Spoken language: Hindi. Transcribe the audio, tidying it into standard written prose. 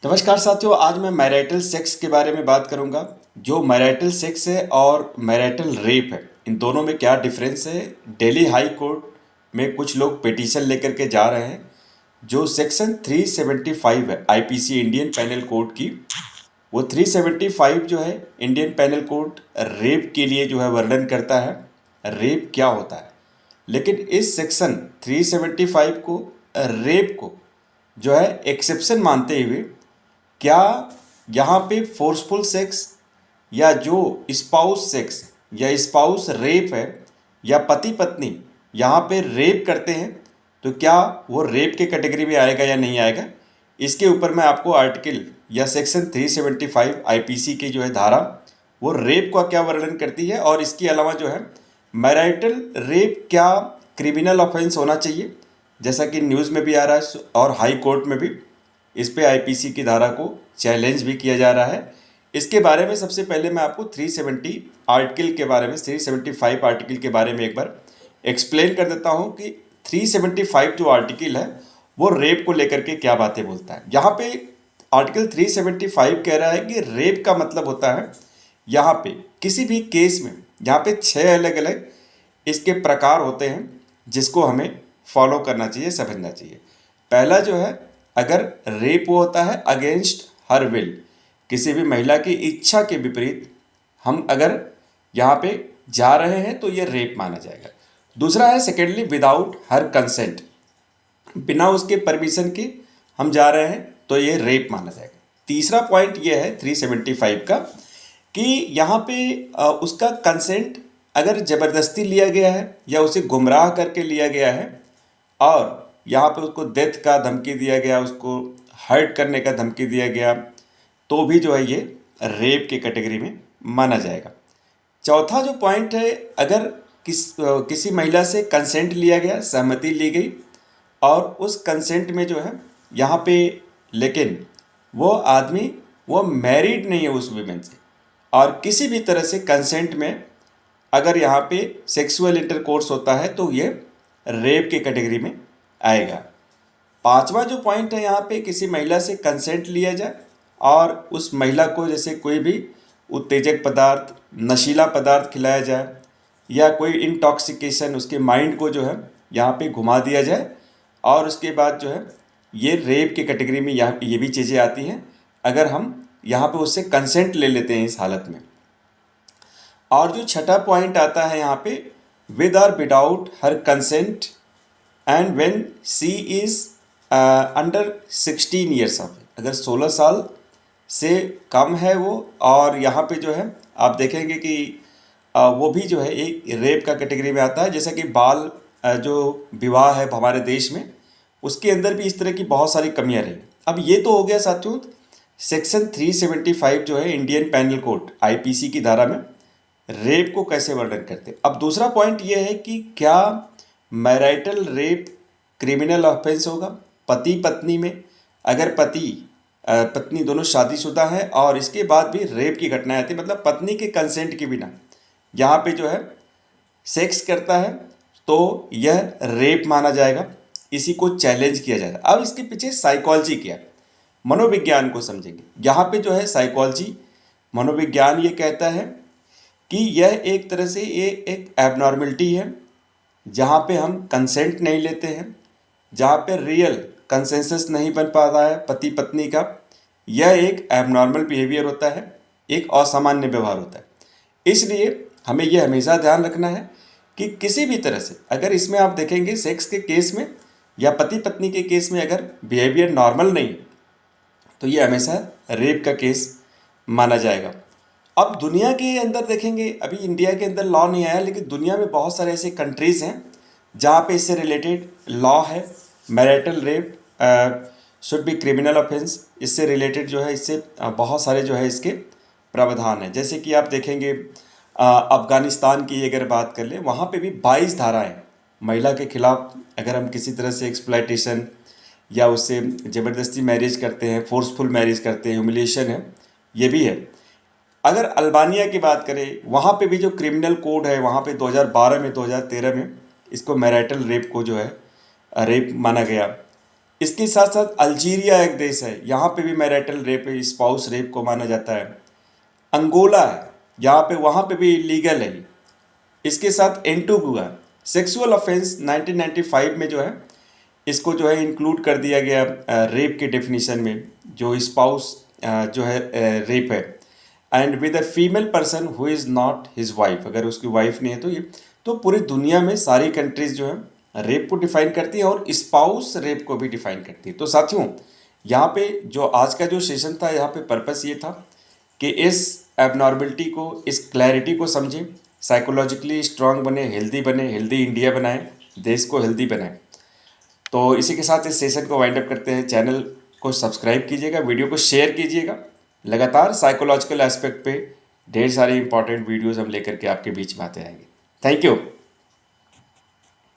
नमस्कार साथियों, आज मैं मैरिटल सेक्स के बारे में बात करूंगा। जो मैरिटल सेक्स है और मैरिटल रेप है, इन दोनों में क्या डिफरेंस है। दिल्ली हाई कोर्ट में कुछ लोग पिटीशन लेकर के जा रहे हैं। जो सेक्शन 375 है आईपीसी इंडियन पैनल कोड की, वो 375 जो है इंडियन पैनल कोड रेप के लिए जो है वर्णन करता है, रेप क्या होता है। लेकिन इस सेक्शन 375 को रेप को जो है एक्सेप्शन मानते हुए, क्या यहाँ पे फोर्सफुल सेक्स या जो स्पाउस सेक्स या स्पाउस रेप है या पति पत्नी यहाँ पे रेप करते हैं, तो क्या वो रेप के कैटेगरी में आएगा या नहीं आएगा। इसके ऊपर मैं आपको आर्टिकल या सेक्शन 375 आईपीसी की जो है धारा, वो रेप का क्या वर्णन करती है, और इसके अलावा जो है मैरिटल रेप क्या क्रिमिनल ऑफेंस होना चाहिए, जैसा कि न्यूज़ में भी आ रहा है और हाई कोर्ट में भी इस पे आईपीसी की धारा को चैलेंज भी किया जा रहा है। इसके बारे में सबसे पहले मैं आपको 370 आर्टिकल के बारे में, 375 आर्टिकल के बारे में एक बार एक्सप्लेन कर देता हूँ कि 375 जो आर्टिकल है वो रेप को लेकर के क्या बातें बोलता है। यहाँ पे आर्टिकल 375 कह रहा है कि रेप का मतलब होता है यहाँ पे किसी भी केस में, यहाँ पे 6 अलग अलग इसके प्रकार होते हैं जिसको हमें फॉलो करना चाहिए, समझना चाहिए। पहला जो है, अगर रेप होता है अगेंस्ट हर विल, किसी भी महिला की इच्छा के विपरीत हम अगर यहाँ पे जा रहे हैं तो ये रेप माना जाएगा। दूसरा है सेकेंडली विदाउट हर कंसेंट, बिना उसके परमिशन के हम जा रहे हैं तो ये रेप माना जाएगा। तीसरा पॉइंट ये है 375 का कि यहाँ पे उसका कंसेंट अगर ज़बरदस्ती लिया गया है या उसे गुमराह करके लिया गया है और यहाँ पे उसको डेथ का धमकी दिया गया, उसको हर्ट करने का धमकी दिया गया, तो भी जो है ये रेप के कैटेगरी में माना जाएगा। चौथा जो पॉइंट है, अगर किसी महिला से कंसेंट लिया गया, सहमति ली गई और उस कंसेंट में जो है यहाँ पे, लेकिन वो आदमी वो मैरिड नहीं है उस वीमेन से, और किसी भी तरह से कंसेंट में अगर यहाँ पे सेक्सुअल इंटरकोर्स होता है तो ये रेप के कैटेगरी में आएगा। पांचवा जो पॉइंट है, यहाँ पे किसी महिला से कंसेंट लिया जाए और उस महिला को जैसे कोई भी उत्तेजक पदार्थ, नशीला पदार्थ खिलाया जाए या कोई इंटॉक्सिकेशन उसके माइंड को जो है यहाँ पे घुमा दिया जाए, और उसके बाद जो है ये रेप के कैटेगरी में यहाँ ये भी चीज़ें आती हैं अगर हम यहाँ पे उससे कंसेंट ले लेते हैं इस हालत में। और जो छठा पॉइंट आता है यहाँ पे, विद और without her consent and when she is under 16 years of, अगर 16 साल से कम है वो, और यहाँ पे जो है आप देखेंगे कि वो भी जो है एक रेप का कैटेगरी में आता है। जैसा कि बाल जो विवाह है हमारे देश में, उसके अंदर भी इस तरह की बहुत सारी कमियां रही। अब ये तो हो गया साथियों सेक्शन 375 जो है इंडियन पैनल कोड आईपीसी की धारा में रेप को कैसे वर्णन करते। अब दूसरा पॉइंट ये है कि क्या मैरिटल रेप क्रिमिनल ऑफेंस होगा पति पत्नी में, अगर पत्नी दोनों शादीशुदा है और इसके बाद भी रेप की घटनाएं आती, मतलब पत्नी के कंसेंट के बिना यहाँ पे जो है सेक्स करता है तो यह रेप माना जाएगा, इसी को चैलेंज किया जाएगा। अब इसके पीछे साइकोलॉजी क्या है, मनोविज्ञान को समझेंगे। यहाँ पे जो है साइकोलॉजी, मनोविज्ञान ये कहता है कि यह एक तरह से ये एक एबनॉर्मलिटी है जहाँ पे हम कंसेंट नहीं लेते हैं, जहाँ पे रियल कंसेंसस नहीं बन पाता है पति पत्नी का। यह एक एबनॉर्मल बिहेवियर होता है, एक असामान्य व्यवहार होता है। इसलिए हमें यह हमेशा ध्यान रखना है कि किसी भी तरह से अगर इसमें आप देखेंगे सेक्स के केस में या पति पत्नी के केस में अगर बिहेवियर नॉर्मल नहीं तो ये हमेशा रेप का केस माना जाएगा। अब दुनिया के अंदर देखेंगे, अभी इंडिया के अंदर लॉ नहीं आया, लेकिन दुनिया में बहुत सारे ऐसे कंट्रीज़ हैं जहाँ पे इससे रिलेटेड लॉ है। Marital rape should be criminal offence, इससे रिलेटेड जो है इससे बहुत सारे जो है इसके प्रावधान हैं। जैसे कि आप देखेंगे अफ़गानिस्तान की अगर बात कर लें, वहाँ पे भी 22 धाराएं महिला के खिलाफ, अगर हम किसी तरह से एक्सप्लॉयटेशन या उससे ज़बरदस्ती मैरिज करते हैं, फोर्सफुल मैरिज करते हैं, ह्यूमिलिएशन है, ये भी है। अगर अल्बानिया की बात करें, वहाँ पे भी जो क्रिमिनल कोड है, वहाँ पे 2012 में 2013 में इसको मैरिटल रेप को जो है रेप माना गया। इसके साथ साथ अल्जीरिया एक देश है, यहाँ पे भी मैरिटल रेप, स्पाउस रेप को माना जाता है। अंगोला है, यहाँ पे वहाँ पे भी लीगल है। इसके साथ एंटीगुआ, सेक्सुअल ऑफेंस 1995 में जो है इसको जो है इंक्लूड कर दिया गया रेप के डेफिनेशन में, जो स्पाउस जो है रेप है। And with a female person who is not his wife, अगर उसकी वाइफ नहीं है तो ये, तो पूरी दुनिया में सारी कंट्रीज जो है रेप को डिफाइन करती हैं और स्पाउस रेप को भी डिफाइन करती है। तो साथियों, यहाँ पे जो आज का जो सेशन था, यहाँ पे पर्पस ये था कि इस एबनॉर्मलिटी को, इस क्लैरिटी को समझें, साइकोलॉजिकली स्ट्रांग बने, हेल्दी इंडिया बनाएं, देश को हेल्दी बनाएं। तो इसी के साथ इस सेशन को वाइंड अप करते हैं। चैनल को सब्सक्राइब कीजिएगा, वीडियो को शेयर कीजिएगा। लगातार साइकोलॉजिकल एस्पेक्ट पे ढेर सारी इंपॉर्टेंट वीडियोस हम लेकर के आपके बीच में आते रहेंगे। Thank you.